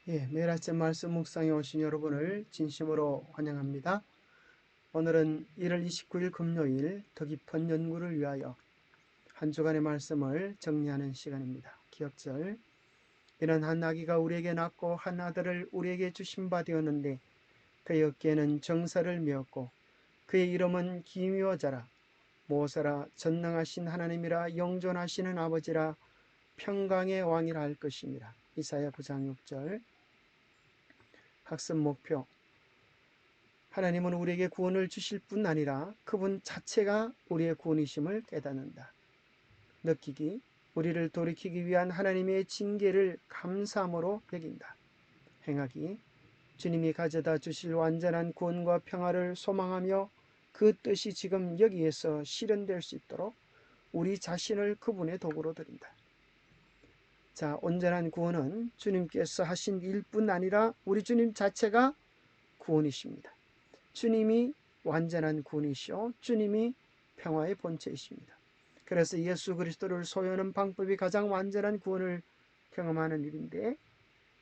매일 아침 말씀 묵상에 오신 여러분을 진심으로 환영합니다. 오늘은 1월 29일 금요일 더 깊은 연구를 위하여 한 주간의 말씀을 정리하는 시간입니다. 기억절. 이는 한 아기가 우리에게 낳고 한 아들을 우리에게 주신 바 되었는데 그의 어깨에는 정사를 메었고 그의 이름은 기묘자라 모사라 전능하신 하나님이라 영존하시는 아버지라 평강의 왕이라 할 것입니다. 이사야 9장 6절. 학습 목표. 하나님은 우리에게 구원을 주실 뿐 아니라 그분 자체가 우리의 구원이심을 깨닫는다. 느끼기. 우리를 돌이키기 위한 하나님의 징계를 감사함으로 여긴다. 행하기. 주님이 가져다 주실 완전한 구원과 평화를 소망하며 그 뜻이 지금 여기에서 실현될 수 있도록 우리 자신을 그분의 도구로 드린다. 자, 온전한 구원은 주님께서 하신 일뿐 아니라 우리 주님 자체가 구원이십니다. 주님이 완전한 구원이시오. 주님이 평화의 본체이십니다. 그래서 예수 그리스도를 소유하는 방법이 가장 완전한 구원을 경험하는 일인데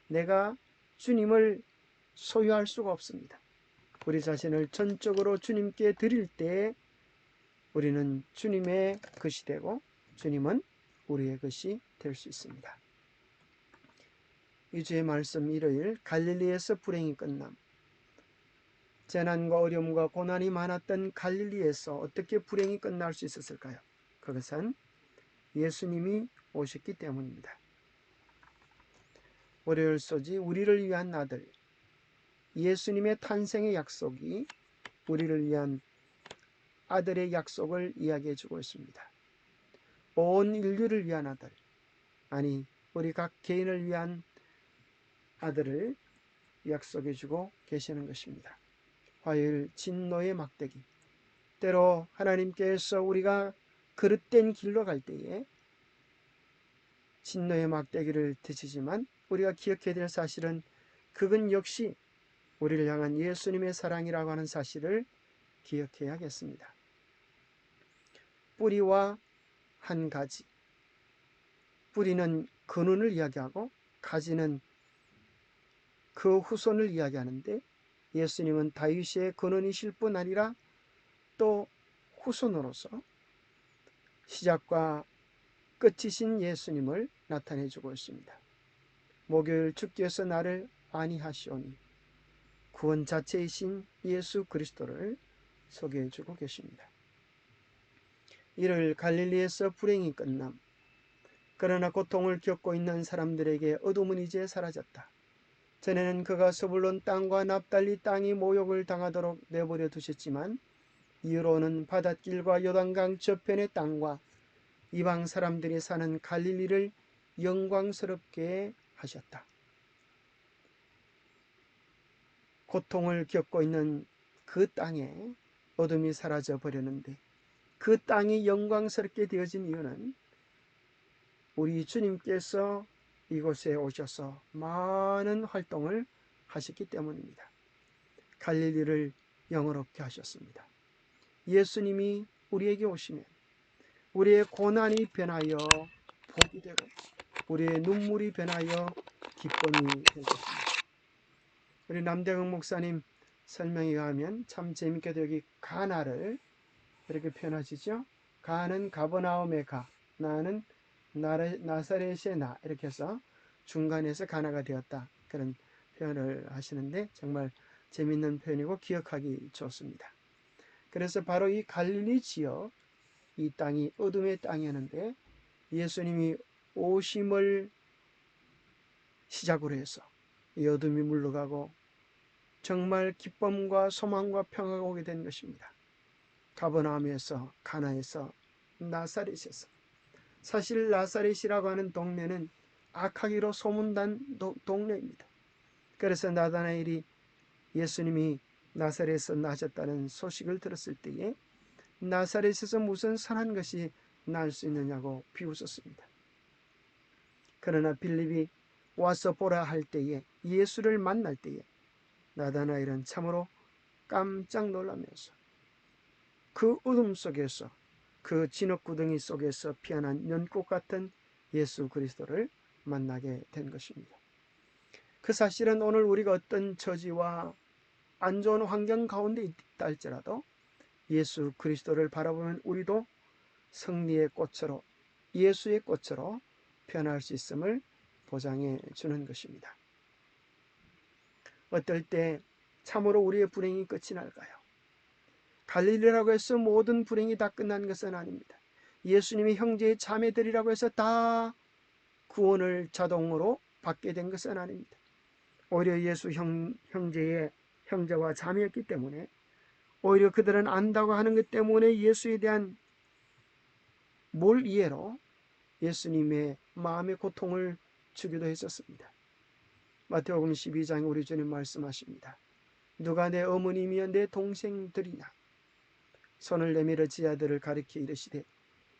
내가 주님을 소유할 수가 없습니다. 우리 자신을 전적으로 주님께 드릴 때 우리는 주님의 것이 되고 주님은 우리의 것이 될 수 있습니다. 이 주의 말씀 일요일 갈릴리에서 불행이 끝남. 재난과 어려움과 고난이 많았던 갈릴리에서 어떻게 불행이 끝날 수 있었을까요? 그것은 예수님이 오셨기 때문입니다. 월요일 소지 우리를 위한 아들. 예수님의 탄생의 약속이 우리를 위한 아들의 약속을 이야기해 주고 있습니다. 온 인류를 위한 아들, 아니 우리 각 개인을 위한 아들을 약속해 주고 계시는 것입니다. 화요일 진노의 막대기. 때로 하나님께서 우리가 그릇된 길로 갈 때에 진노의 막대기를 드시지만 우리가 기억해야 될 사실은 그건 역시 우리를 향한 예수님의 사랑이라고 하는 사실을 기억해야겠습니다. 뿌리와 한 가지. 뿌리는 근원을 이야기하고 가지는 그 후손을 이야기하는데 예수님은 다윗의 근원이실 뿐 아니라 또 후손으로서 시작과 끝이신 예수님을 나타내주고 있습니다. 목요일 주께서 나를 안위하시오니 구원 자체이신 예수 그리스도를 소개해주고 계십니다. 일요일 갈릴리에서 불행이 끝남. 그러나 고통을 겪고 있는 사람들에게 어둠은 이제 사라졌다. 전에는 그가 스불론 땅과 납달리 땅이 모욕을 당하도록 내버려 두셨지만 이후로는 바닷길과 요단강 저편의 땅과 이방 사람들이 사는 갈릴리를 영광스럽게 하셨다. 고통을 겪고 있는 그 땅에 어둠이 사라져 버렸는데 그 땅이 영광스럽게 되어진 이유는 우리 주님께서 이곳에 오셔서 많은 활동을 하셨기 때문입니다. 갈릴리를 영화롭게 하셨습니다. 예수님이 우리에게 오시면 우리의 고난이 변하여 복이 되고 우리의 눈물이 변하여 기쁨이 될 것입니다. 우리 남대근 목사님 설명에 의하면 참 재밌게도 여기 가나를 이렇게 표현하시죠. 가는 가버나움의 가, 나는 나사렛의 나, 이렇게 해서 중간에서 가나가 되었다, 그런 표현을 하시는데 정말 재밌는 표현이고 기억하기 좋습니다. 그래서 바로 이 갈릴리 지역, 이 땅이 어둠의 땅이었는데 예수님이 오심을 시작으로 해서 이 어둠이 물러가고 정말 기쁨과 소망과 평화가 오게 된 것입니다. 가버나움에서, 가나에서, 나사렛에서. 사실 나사렛이라고 하는 동네는 악하기로 소문난 동네입니다. 그래서 나다나엘이 예수님이 나사렛에서 나셨다는 소식을 들었을 때에 나사렛에서 무슨 선한 것이 날 수 있느냐고 비웃었습니다. 그러나 빌립이 와서 보라 할 때에, 예수를 만날 때에 나다나엘은 참으로 깜짝 놀라면서 그 어둠 속에서, 그 진흙구덩이 속에서 피어난 연꽃 같은 예수 그리스도를 만나게 된 것입니다. 그 사실은 오늘 우리가 어떤 처지와 안 좋은 환경 가운데 있다 할지라도 예수 그리스도를 바라보면 우리도 승리의 꽃으로, 예수의 꽃으로 변할 수 있음을 보장해 주는 것입니다. 어떨 때 참으로 우리의 불행이 끝이 날까요? 갈릴리라고 해서 모든 불행이 다 끝난 것은 아닙니다. 예수님이 형제의 자매들이라고 해서 다 구원을 자동으로 받게 된 것은 아닙니다. 오히려 예수 형제의 형제와 자매였기 때문에, 오히려 그들은 안다고 하는 것 때문에 예수에 대한 몰 이해로 예수님의 마음의 고통을 주기도 했었습니다. 마태복음 12장에 우리 주님 말씀하십니다. 누가 내 어머니며 내 동생들이냐? 손을 내밀어 지 아들을 가리켜 이르시되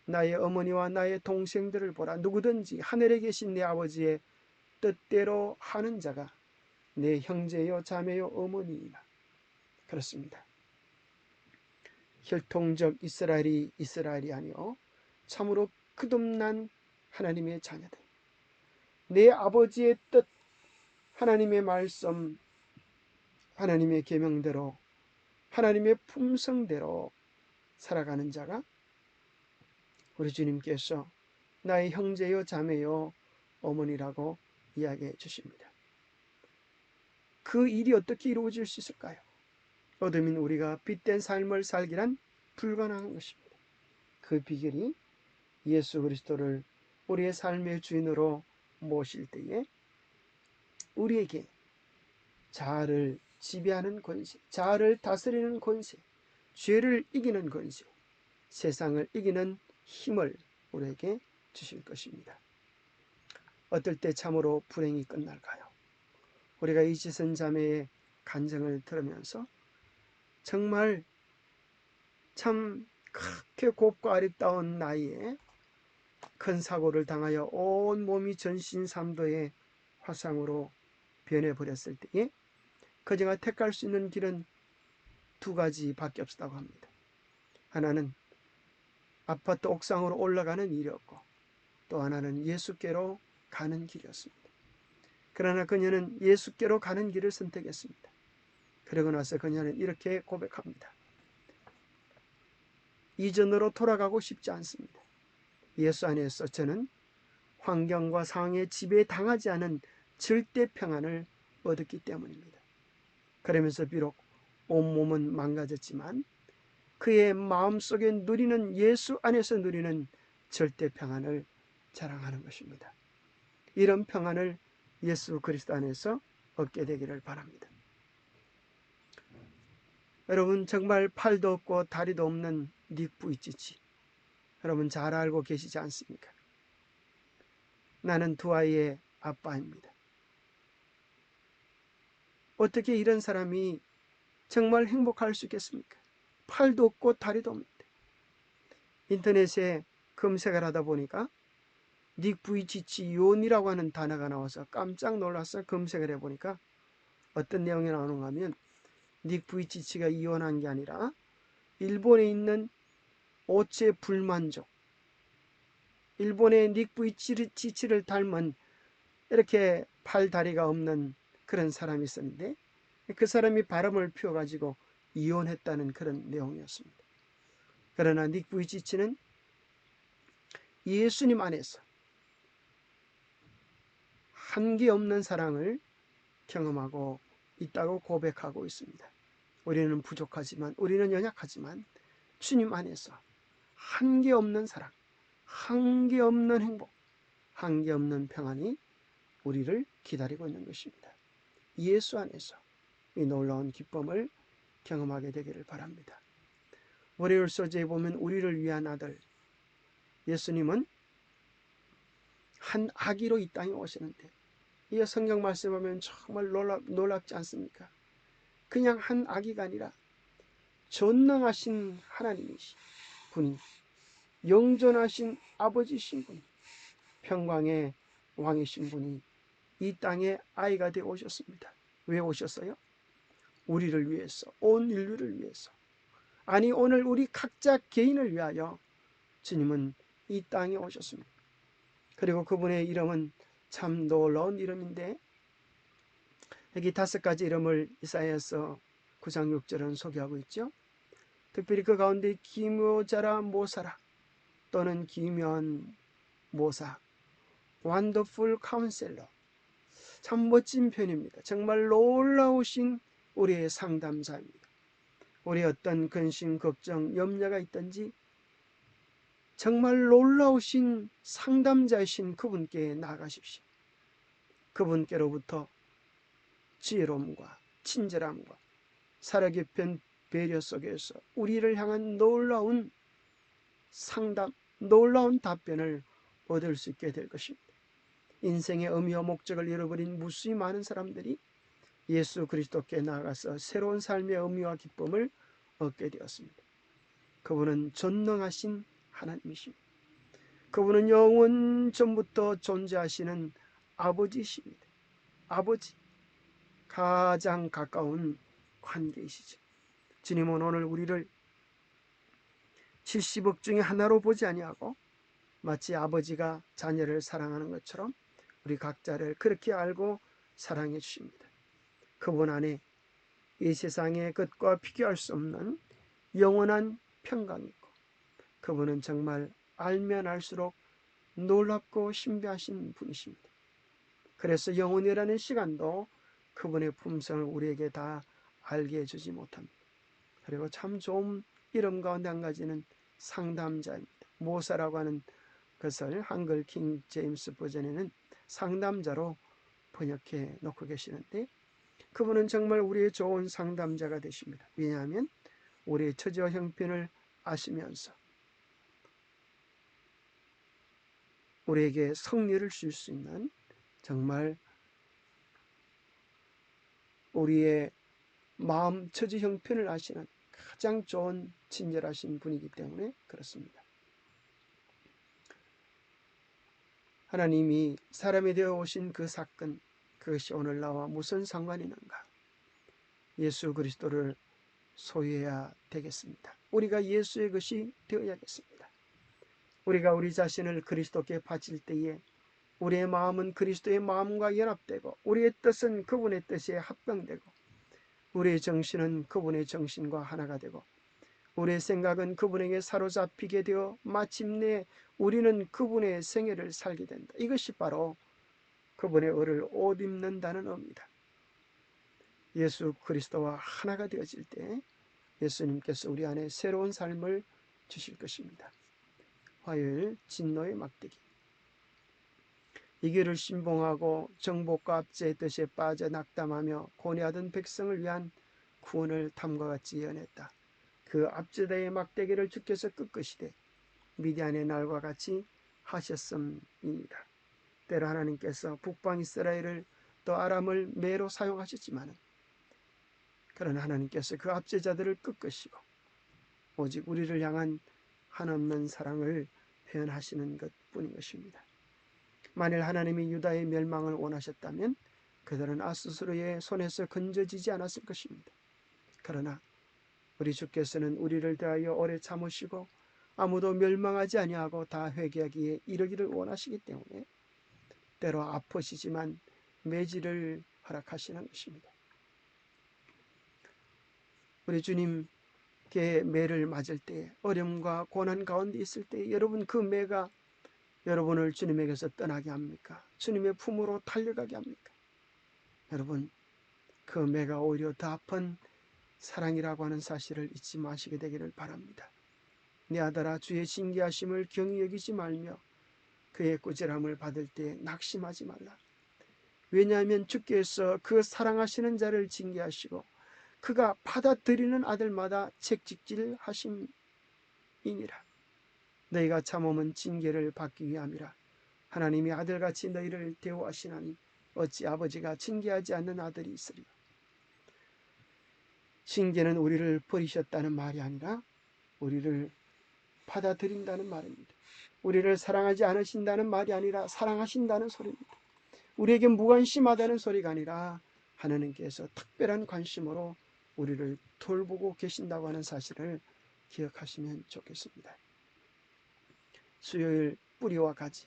나의 어머니와 나의 동생들을 보라. 누구든지 하늘에 계신 내 아버지의 뜻대로 하는 자가 내 형제요 자매요 어머니이나. 그렇습니다. 혈통적 이스라엘이 아니요 참으로 끝없는 하나님의 자녀들, 내 아버지의 뜻, 하나님의 말씀, 하나님의 계명대로, 하나님의 품성대로 살아가는 자가 우리 주님께서 나의 형제요 자매요 어머니라고 이야기해 주십니다. 그 일이 어떻게 이루어질 수 있을까요? 어둠인 우리가 빛된 삶을 살기란 불가능한 것입니다. 그 비결이 예수 그리스도를 우리의 삶의 주인으로 모실 때에 우리에게 자아를 지배하는 권세, 자아를 다스리는 권세, 죄를 이기는 권세, 세상을 이기는 힘을 우리에게 주실 것입니다. 어떨 때 참으로 불행이 끝날까요? 우리가 이지선 자매의 간증을 들으면서 정말 참 그렇게 곱고 아름다운 나이에 큰 사고를 당하여 온 몸이 전신삼도의 화상으로 변해버렸을 때에 그제가 택할 수 있는 길은 두 가지밖에 없었다고 합니다. 하나는 아파트 옥상으로 올라가는 일이었고, 또 하나는 예수께로 가는 길이었습니다. 그러나 그녀는 예수께로 가는 길을 선택했습니다. 그러고 나서 그녀는 이렇게 고백합니다. 이전으로 돌아가고 싶지 않습니다. 예수 안에서 저는 환경과 상황에 지배당하지 않은 절대 평안을 얻었기 때문입니다. 그러면서 비록 온몸은 망가졌지만 그의 마음속에 누리는, 예수 안에서 누리는 절대 평안을 자랑하는 것입니다. 이런 평안을 예수 그리스도 안에서 얻게 되기를 바랍니다. 여러분, 정말 팔도 없고 다리도 없는 닉 부이치치, 여러분 잘 알고 계시지 않습니까? 나는 두 아이의 아빠입니다. 어떻게 이런 사람이 정말 행복할 수 있겠습니까? 팔도 없고 다리도 없는데. 인터넷에 검색을 하다 보니까 닉 부이치치 이혼이라고 하는 단어가 나와서 깜짝 놀라서 검색을 해보니까 어떤 내용이 나오는가 하면, 닉 부이치치가 이혼한 게 아니라 일본에 있는 오체 불만족, 일본의 닉 부이치치를 닮은 이렇게 팔 다리가 없는 그런 사람이 있었는데, 그 사람이 바람을 피워가지고 이혼했다는 그런 내용이었습니다. 그러나 닉 부이치치는 예수님 안에서 한계 없는 사랑을 경험하고 있다고 고백하고 있습니다. 우리는 부족하지만, 우리는 연약하지만 주님 안에서 한계 없는 사랑, 한계 없는 행복, 한계 없는 평안이 우리를 기다리고 있는 것입니다. 예수 안에서 이 놀라운 기쁨을 경험하게 되기를 바랍니다. 월요일 소재에 보면 우리를 위한 아들, 예수님은 한 아기로 이 땅에 오시는데, 이 성경 말씀 보면 정말 놀랍지 않습니까? 그냥 한 아기가 아니라 전능하신 하나님이신 분이, 영존하신 아버지신 분이, 평강의 왕이신 분이 이 땅에 아이가 되어 오셨습니다. 왜 오셨어요? 우리를 위해서, 온 인류를 위해서. 아니, 오늘 우리 각자 개인을 위하여 주님은 이 땅에 오셨습니다. 그리고 그분의 이름은 참 놀라운 이름인데, 여기 5가지 이름을 이사야서 9장 6절은 소개하고 있죠. 특별히 그 가운데 기묘자라 모사라 또는 기묘한 모사, 원더풀 카운셀러, 참 멋진 표현입니다. 정말 놀라우신 우리의 상담자입니다. 우리의 어떤 근심, 걱정, 염려가 있든지 정말 놀라우신 상담자이신 그분께 나아가십시오. 그분께로부터 지혜로움과 친절함과 살아 깊은 배려 속에서 우리를 향한 놀라운 상담, 놀라운 답변을 얻을 수 있게 될 것입니다. 인생의 의미와 목적을 잃어버린 무수히 많은 사람들이 예수 그리스도께 나아가서 새로운 삶의 의미와 기쁨을 얻게 되었습니다. 그분은 전능하신 하나님이십니다. 그분은 영원 전부터 존재하시는 아버지이십니다. 아버지, 가장 가까운 관계이시죠. 주님은 오늘 우리를 70억 중에 하나로 보지 아니하고 마치 아버지가 자녀를 사랑하는 것처럼 우리 각자를 그렇게 알고 사랑해 주십니다. 그분 안에 이 세상의 것과 비교할 수 없는 영원한 평강이 있고 그분은 정말 알면 알수록 놀랍고 신비하신 분이십니다. 그래서 영원이라는 시간도 그분의 품성을 우리에게 다 알게 해주지 못합니다. 그리고 참 좋은 이름 가운데 한 가지는 상담자입니다. 모사라고 하는 것을 한글 킹 제임스 버전에는 상담자로 번역해 놓고 계시는데 그분은 정말 우리의 좋은 상담자가 되십니다. 왜냐하면 우리의 처지와 형편을 아시면서 우리에게 성리를 줄 수 있는 정말 우리의 마음 처지 형편을 아시는 가장 좋은 친절하신 분이기 때문에 그렇습니다. 하나님이 사람이 되어 오신 그 사건, 그것이 오늘 나와 무슨 상관이 있는가? 예수 그리스도를 소유해야 되겠습니다. 우리가 예수의 것이 되어야겠습니다. 우리가 우리 자신을 그리스도께 바칠 때에 우리의 마음은 그리스도의 마음과 연합되고 우리의 뜻은 그분의 뜻에 합병되고 우리의 정신은 그분의 정신과 하나가 되고 우리의 생각은 그분에게 사로잡히게 되어 마침내 우리는 그분의 생애를 살게 된다. 이것이 바로 그분의 의를 옷 입는다는 의미다. 예수 그리스도와 하나가 되어질 때 예수님께서 우리 안에 새로운 삶을 주실 것입니다. 화요일 진노의 막대기. 이 길을 신봉하고 정복과 압제의 뜻에 빠져 낙담하며 고뇌하던 백성을 위한 구원을 탐과 같이 예언했다. 그 압제대의 막대기를 주께서 끄끄시되 미디안의 날과 같이 하셨음이니라. 때로 하나님께서 북방 이스라엘을 또 아람을 매로 사용하셨지만 그러나 하나님께서 그 압제자들을 끄끄시고 오직 우리를 향한 한없는 사랑을 표현하시는 것뿐인 것입니다. 만일 하나님이 유다의 멸망을 원하셨다면 그들은 아수스로의 손에서 건져지지 않았을 것입니다. 그러나 우리 주께서는 우리를 대하여 오래 참으시고 아무도 멸망하지 아니하고 다 회개하기에 이르기를 원하시기 때문에 때로 아프시지만 매질을 허락하시는 것입니다. 우리 주님께 매를 맞을 때 어려움과 고난 가운데 있을 때 여러분 그 매가 여러분을 주님에게서 떠나게 합니까? 주님의 품으로 달려가게 합니까? 여러분 그 매가 오히려 더 아픈 사랑이라고 하는 사실을 잊지 마시게 되기를 바랍니다. 내 아들아 주의 징계하심을 경히 여기지 말며 그의 꾸지람을 받을 때 낙심하지 말라. 왜냐하면 주께서 그 사랑하시는 자를 징계하시고 그가 받아들이는 아들마다 책찍질 하심이니라. 너희가 참음은 징계를 받기 위함이라. 하나님이 아들같이 너희를 대우하시나니 어찌 아버지가 징계하지 않는 아들이 있으리요. 징계는 우리를 버리셨다는 말이 아니라 우리를 받아들인다는 말입니다. 우리를 사랑하지 않으신다는 말이 아니라 사랑하신다는 소리입니다. 우리에게 무관심하다는 소리가 아니라 하나님께서 특별한 관심으로 우리를 돌보고 계신다고 하는 사실을 기억하시면 좋겠습니다. 수요일 뿌리와 가지.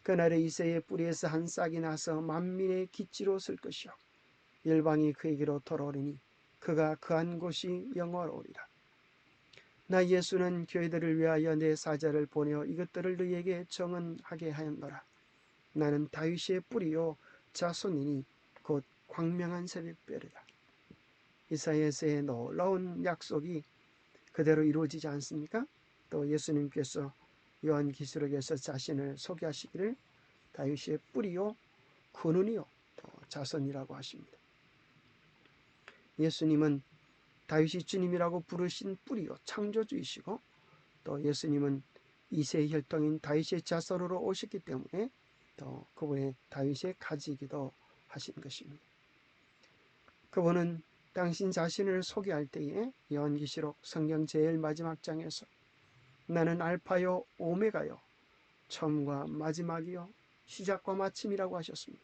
그날의 이새의 뿌리에서 한 싹이 나서 만민의 기치로 쓸 것이요 열방이 그에게로 돌아오리니 그가 거한 곳이 영화로우리라. 나 예수는 교회들을 위하여 내 사자를 보내어 이것들을 너희에게 정언하게 하였노라. 나는 다윗의 뿌리요 자손이니 곧 광명한 새벽별이라. 이사야서의 놀라운 약속이 그대로 이루어지지 않습니까? 또 예수님께서 요한계시록에서 자신을 소개하시기를 다윗의 뿌리요 근원이요 자손이라고 하십니다. 예수님은 다윗이 주님이라고 부르신 뿌리요 창조주이시고, 또 예수님은 이세의 혈통인 다윗의 자손으로 오셨기 때문에 또 그분의 다윗의 가지이기도 하신 것입니다. 그분은 당신 자신을 소개할 때에 요한계시록 성경 제일 마지막 장에서 나는 알파요 오메가요 처음과 마지막이요 시작과 마침이라고 하셨습니다.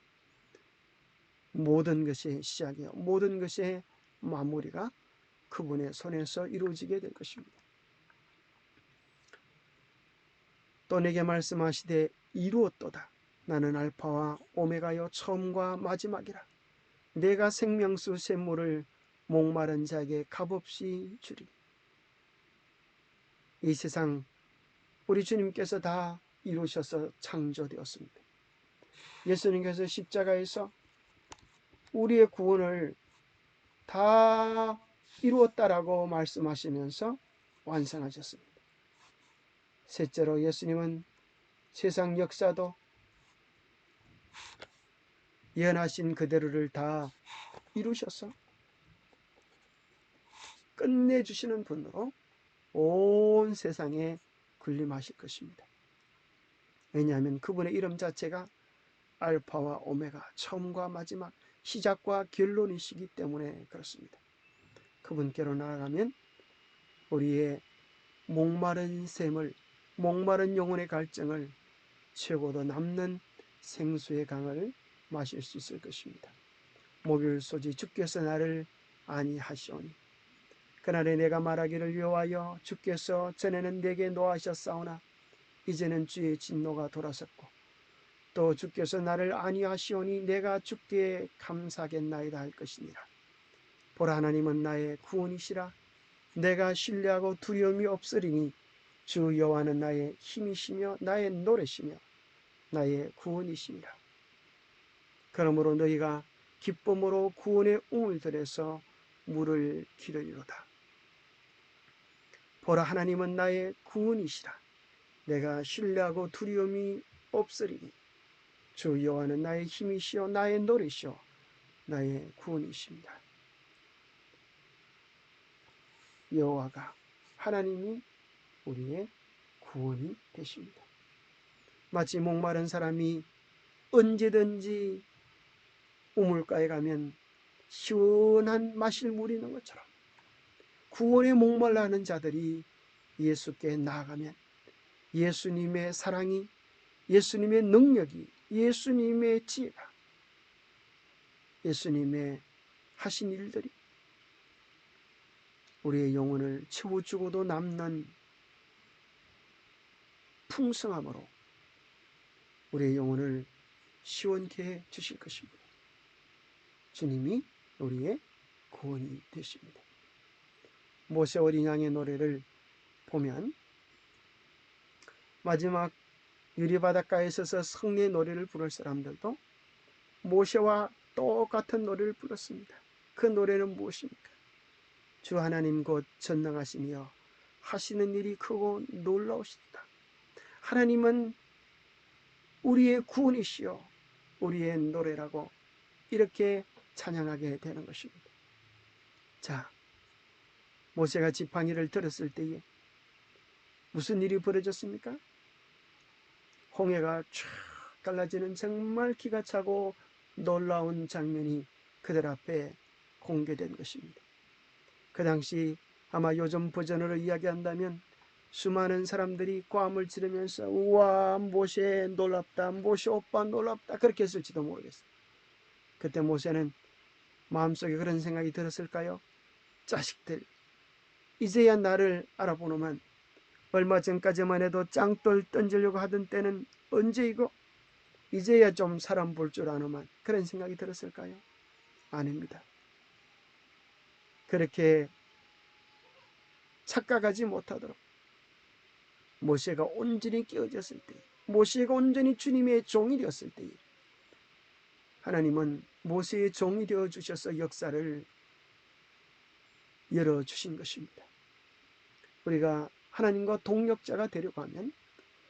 모든 것의 시작이요 모든 것의 마무리가 그분의 손에서 이루어지게 될 것입니다. 또 내게 말씀하시되 이루었도다. 나는 알파와 오메가요 처음과 마지막이라. 내가 생명수 샘물을 목마른 자에게 값없이 주리니. 이 세상 우리 주님께서 다 이루셔서 창조되었습니다. 예수님께서 십자가에서 우리의 구원을 다 이루었다라고 말씀하시면서 완성하셨습니다. 셋째로 예수님은 세상 역사도 예언하신 그대로를 다 이루셔서 끝내주시는 분으로 온 세상에 군림하실 것입니다. 왜냐하면 그분의 이름 자체가 알파와 오메가, 처음과 마지막, 시작과 결론이시기 때문에 그렇습니다. 그분께로 나아가면 우리의 목마른 샘을, 목마른 영혼의 갈증을 채우고도 남는 생수의 강을 마실 수 있을 것입니다. 목요일소지 주께서 나를 안위하시오니 그날에 내가 말하기를 여호와여 주께서 전에는 내게 노하셨사오나 이제는 주의 진노가 돌아섰고 또 주께서 나를 안위하시오니 내가 주께 감사하겠나이다 할 것이니라. 보라 하나님은 나의 구원이시라. 내가 신뢰하고 두려움이 없으리니 주 여호와는 나의 힘이시며 나의 노래시며 나의 구원이시니라. 그러므로 너희가 기쁨으로 구원의 우물들에서 물을 기르리로다. 보라 하나님은 나의 구원이시라. 내가 신뢰하고 두려움이 없으리니 주 여호와는 나의 힘이시요 나의 노래시요 나의 구원이십니다. 여호와가 하나님이 우리의 구원이 되십니다. 마치 목마른 사람이 언제든지 우물가에 가면 시원한 마실 물이 있는 것처럼 구원에 목말라 하는 자들이 예수께 나아가면 예수님의 사랑이, 예수님의 능력이, 예수님의 지혜가, 예수님의 하신 일들이 우리의 영혼을 채워주고도 남는 풍성함으로 우리의 영혼을 시원케 해 주실 것입니다. 주님이 우리의 구원이 되십니다. 모세 어린 양의 노래를 보면 마지막 유리바닷가에 서서 성례 노래를 부를 사람들도 모세와 똑같은 노래를 불렀습니다. 그 노래는 무엇입니까? 주 하나님 곧 전능하시며 하시는 일이 크고 놀라우시다. 하나님은 우리의 구원이시여 우리의 노래라고 이렇게 찬양하게 되는 것입니다. 자, 모세가 지팡이를 들었을 때에 무슨 일이 벌어졌습니까? 홍해가 쫙 갈라지는 정말 기가 차고 놀라운 장면이 그들 앞에 공개된 것입니다. 그 당시 아마 요즘 버전으로 이야기한다면 수많은 사람들이 꽈음을 지르면서 우와 모세 놀랍다, 모세 오빠 놀랍다 그렇게 했을지도 모르겠어요. 그때 모세는 마음속에 그런 생각이 들었을까요? 자식들 이제야 나를 알아보노만 얼마 전까지만 해도 짱돌 던지려고 하던 때는 언제이고 이제야 좀 사람 볼 줄 아노만 그런 생각이 들었을까요? 아닙니다. 그렇게 착각하지 못하도록 모세가 온전히 깨어졌을 때, 모세가 온전히 주님의 종이 되었을 때 하나님은 모세의 종이 되어 주셔서 역사를 열어주신 것입니다. 우리가 하나님과 동역자가 되려고 하면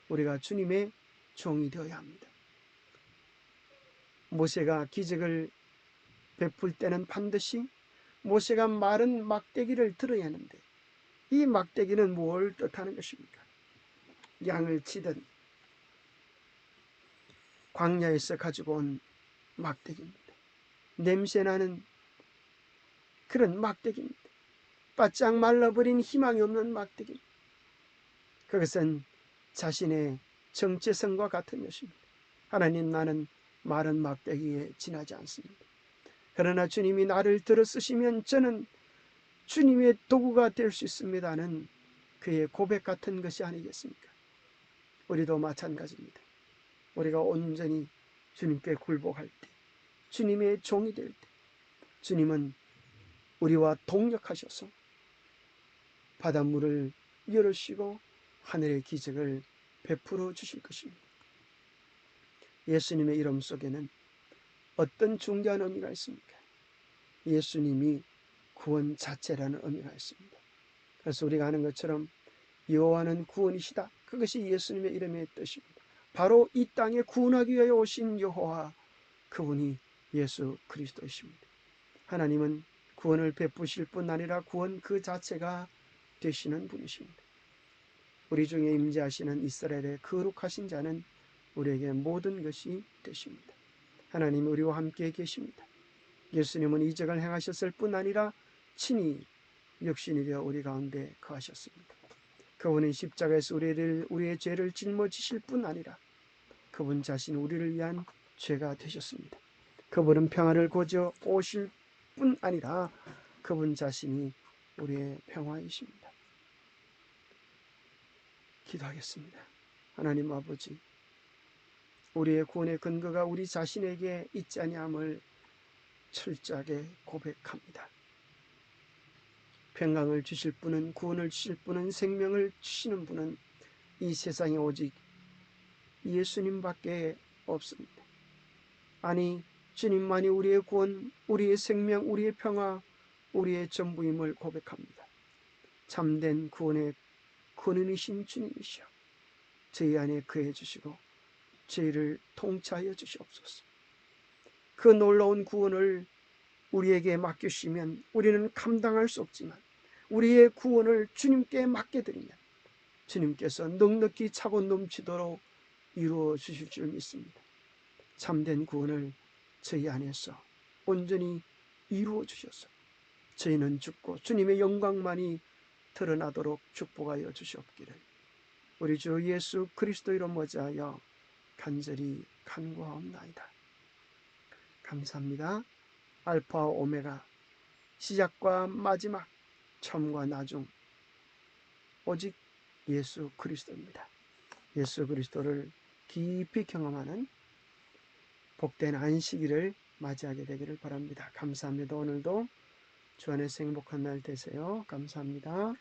우리가 주님의 종이 되어야 합니다. 모세가 기적을 베풀 때는 반드시 모세가 마른 막대기를 들어야 하는데, 이 막대기는 뭘 뜻하는 것입니까? 양을 치던 광야에서 가지고 온 막대기입니다. 냄새나는 그런 막대기입니다. 바짝 말라버린 희망이 없는 막대기입니다. 그것은 자신의 정체성과 같은 것입니다. 하나님, 나는 마른 막대기에 지나지 않습니다. 그러나 주님이 나를 들어 쓰시면 저는 주님의 도구가 될 수 있습니다는 그의 고백 같은 것이 아니겠습니까? 우리도 마찬가지입니다. 우리가 온전히 주님께 굴복할 때, 주님의 종이 될 때, 주님은 우리와 동역하셔서 바닷물을 열으시고 하늘의 기적을 베풀어 주실 것입니다. 예수님의 이름 속에는 어떤 중대한 의미가 있습니까? 예수님이 구원 자체라는 의미가 있습니다. 그래서 우리가 아는 것처럼 여호와는 구원이시다. 그것이 예수님의 이름의 뜻입니다. 바로 이 땅에 구원하기 위하여 오신 여호와, 그분이 예수 그리스도이십니다. 하나님은 구원을 베푸실 뿐 아니라 구원 그 자체가 되시는 분이십니다. 우리 중에 임재하시는 이스라엘의 거룩하신 자는 우리에게 모든 것이 되십니다. 하나님 우리와 함께 계십니다. 예수님은 이적을 행하셨을 뿐 아니라 친히 육신이 되어 우리 가운데 거하셨습니다. 그분은 십자가에서 우리의 죄를 짊어지실 뿐 아니라 그분 자신 우리를 위한 죄가 되셨습니다. 그분은 평화를 거저 오실 뿐 아니라 그분 자신이 우리의 평화이십니다. 기도하겠습니다. 하나님 아버지, 우리의 구원의 근거가 우리 자신에게 있지 아니함을 철저하게 고백합니다. 평강을 주실 분은, 구원을 주실 분은, 생명을 주시는 분은 이 세상에 오직 예수님밖에 없습니다. 아니, 주님만이 우리의 구원, 우리의 생명, 우리의 평화, 우리의 전부임을 고백합니다. 참된 구원의 근원이신 주님이시여, 저희 안에 거해 주시고 저희를 통치하여 주시옵소서. 그 놀라운 구원을 우리에게 맡기시면 우리는 감당할 수 없지만 우리의 구원을 주님께 맡겨드리면 주님께서 넉넉히 차고 넘치도록 이루어 주실 줄 믿습니다. 참된 구원을 저희 안에서 온전히 이루어 주셔서 저희는 죽고 주님의 영광만이 드러나도록 축복하여 주시옵기를 우리 주 예수 그리스도 이름 모자하여 간절히 간구하옵나이다. 감사합니다. 알파와 오메가, 시작과 마지막, 처음과 나중, 오직 예수 그리스도입니다. 예수 그리스도를 깊이 경험하는 복된 안식일을 맞이하게 되기를 바랍니다. 감사합니다. 오늘도 주 안에서 행복한 날 되세요. 감사합니다.